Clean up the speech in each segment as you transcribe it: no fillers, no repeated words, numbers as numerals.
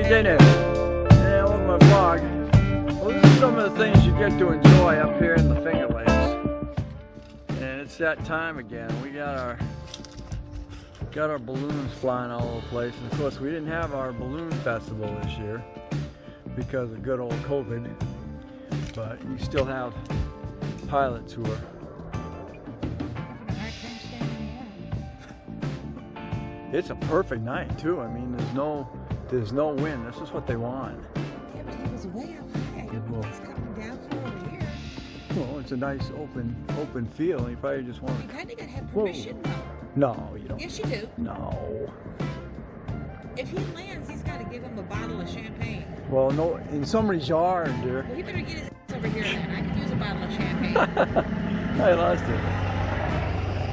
Hey, Dana. Yeah, welcome to my vlog. Well, this is some of the things you get to enjoy up here in the Finger Lakes. And it's that time again. We got our balloons flying all over the place. And of course, we didn't have our balloon festival this year because of good old COVID. But you still have pilots who are it's a perfect night too. I mean, there's no wind. This is what they want. Yeah, but he was way up high. Well, he's coming down from over here. Well, it's a nice open field. You probably just want to. You kind of got to have permission, though. No, you don't. Yes, you do. No. If he lands, he's got to give him a bottle of champagne. Well, no, in somebody's yard, dear. Well, he better get his ass over here then. I could use a bottle of champagne. I lost it.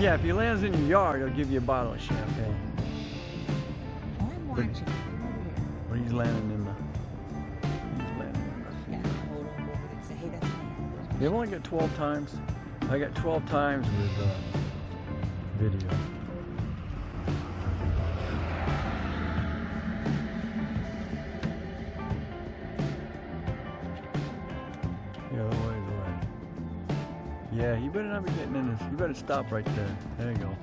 Yeah, if he lands in your yard, he'll give you a bottle of champagne. I'm watching. Come over here. But he's landing in the. Yeah, hold on over there. Say, hey, that's me. They've only got 12 times. I got 12 times with video. Yeah, the way. Yeah, you better not be getting in his. You better stop right there. There you go.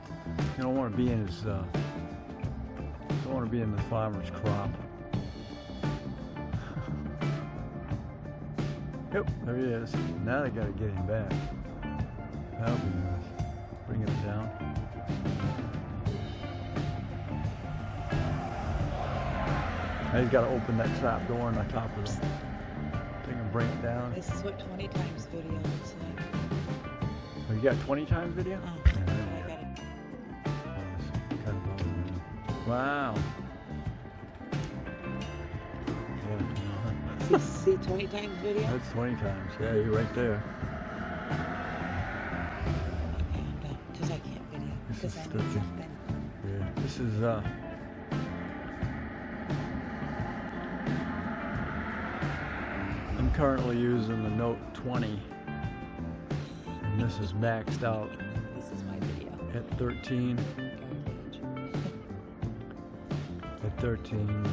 You don't want to be in his. Don't want to be in the farmer's crop. Yep, there he is. Now they gotta get him back. That'll be nice. Bring it down. Now he's gotta open that trap door on the top of it. They can bring it down. This is what 20 times video looks like. Oh, you got 20 times video? I got it. Wow. See 20 times video? That's 20 times. Yeah, you're right there. Okay, I'm done. Because I can't video. Because I need something. Yeah, this is I'm currently using the Note 20. And this is maxed out. This is my video. At 13. At 13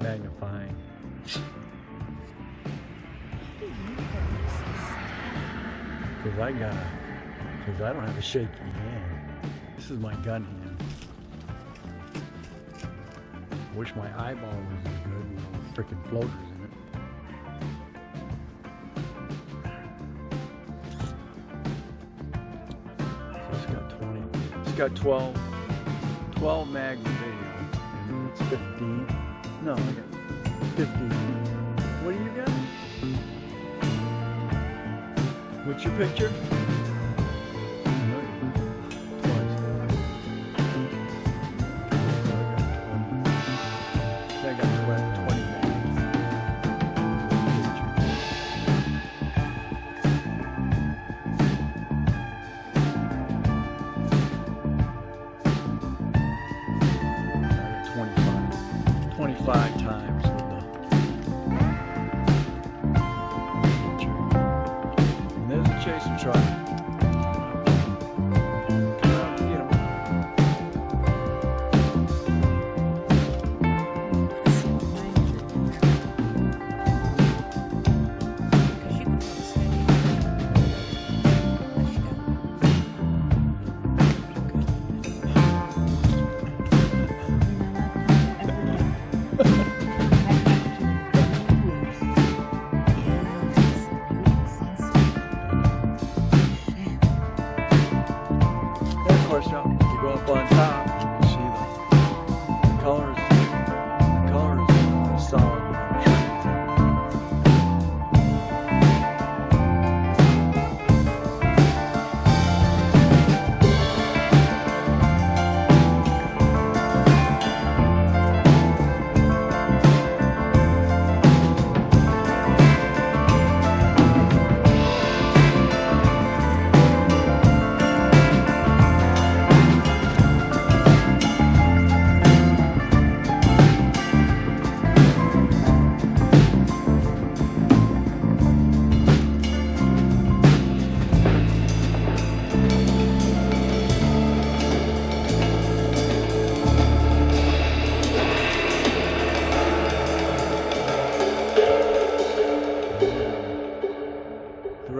magnifying. Because I don't have a shaky hand. This is my gun hand. Wish my eyeball was as good with all the frickin' floaters in it. So it's got 20. It's got 12 mag video. And it's 15. No, I got 15. What do you got? What's your picture? I got 20 25 times with the picture. And there's a chaser truck.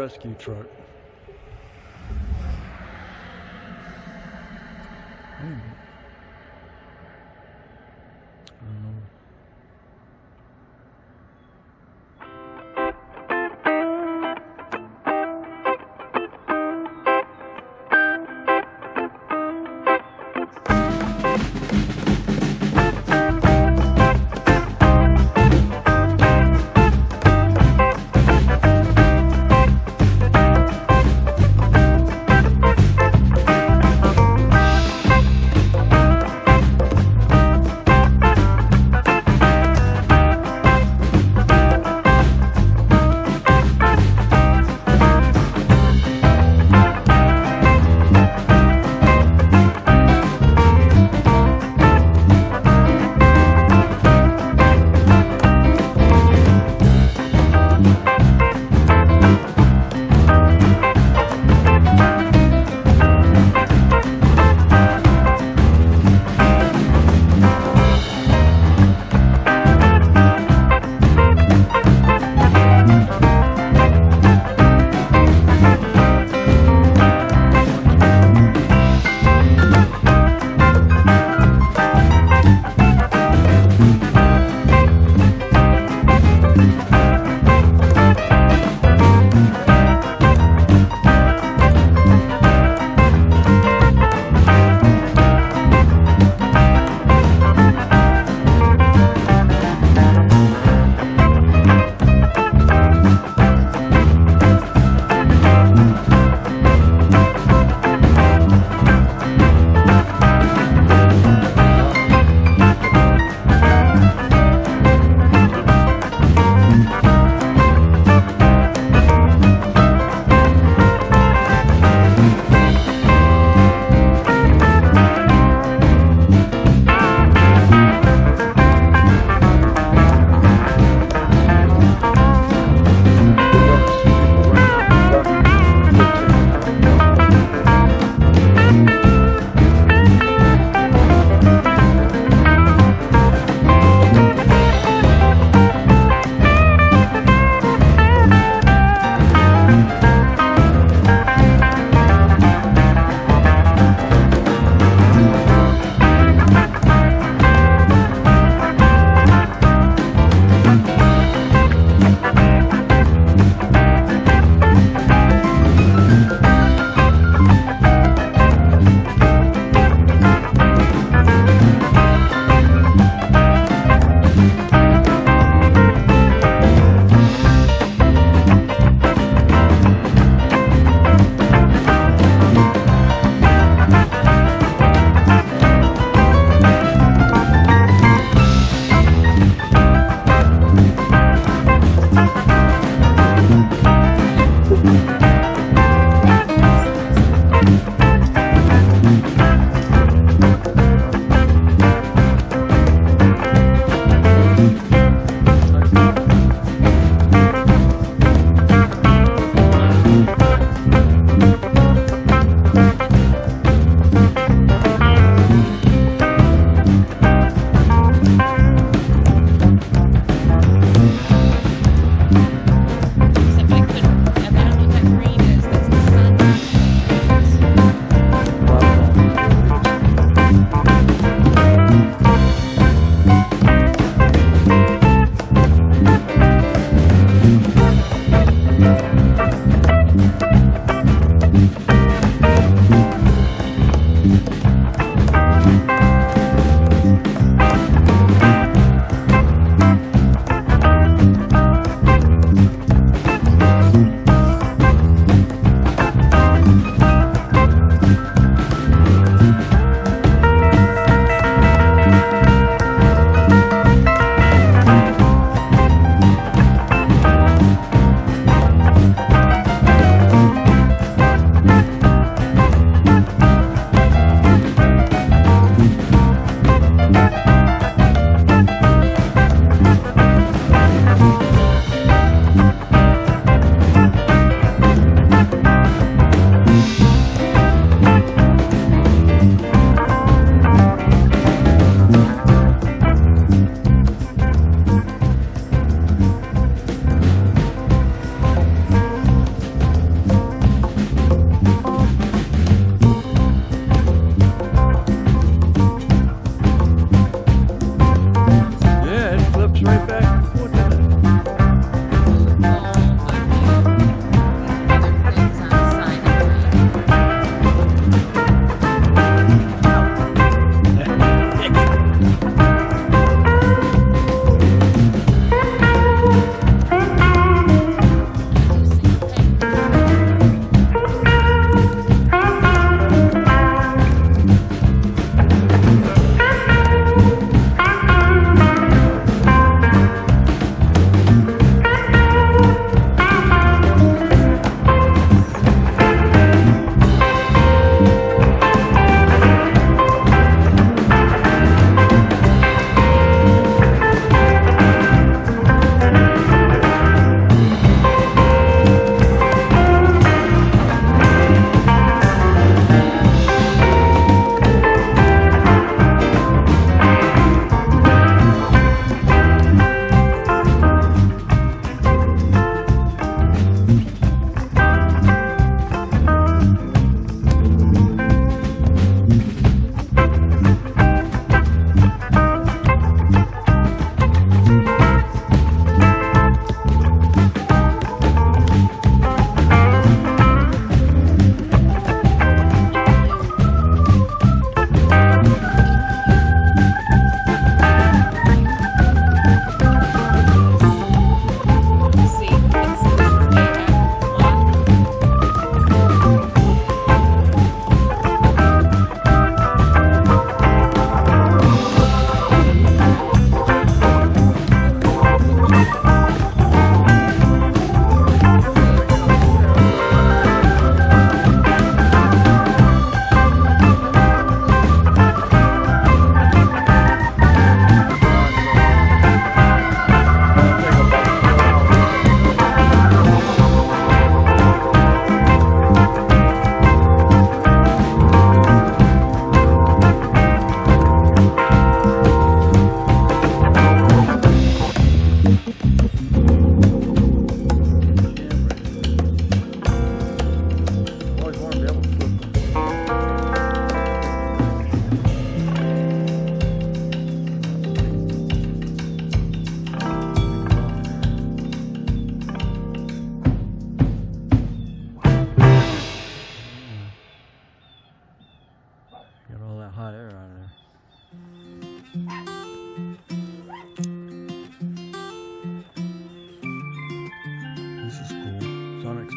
rescue truck.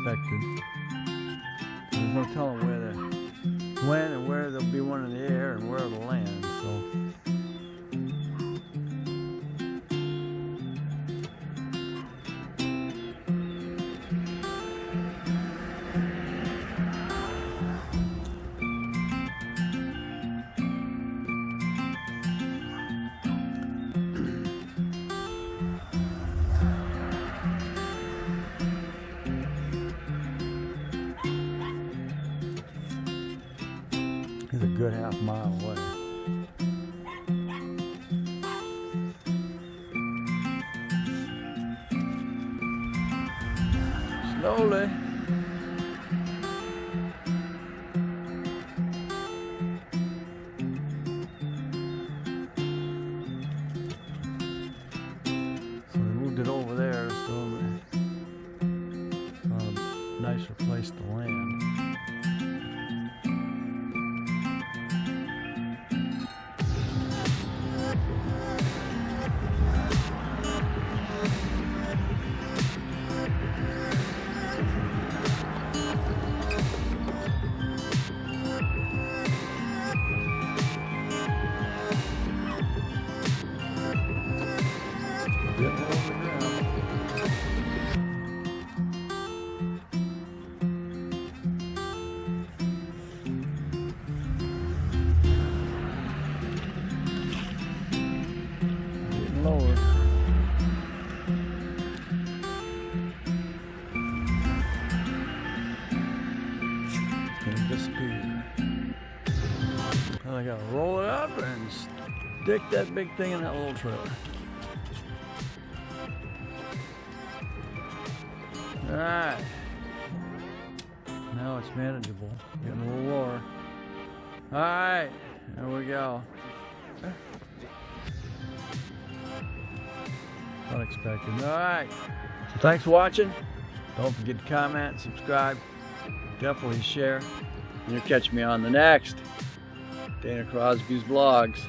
unexpected. There's no telling when and where there'll be one in the air and where it'll land. So. He's a good half-mile away. Slowly. So we moved it over there, so found a nicer place to land. Getting over now. Getting lower. It's gonna disappear. Now I gotta roll it up and stick that big thing in that little trailer. Alright, now it's manageable, getting a little lower. Alright, there we go. Unexpected. Alright, so thanks for watching. Don't forget to comment, subscribe, definitely share. And you'll catch me on the next Dana Crosby's Vlogs.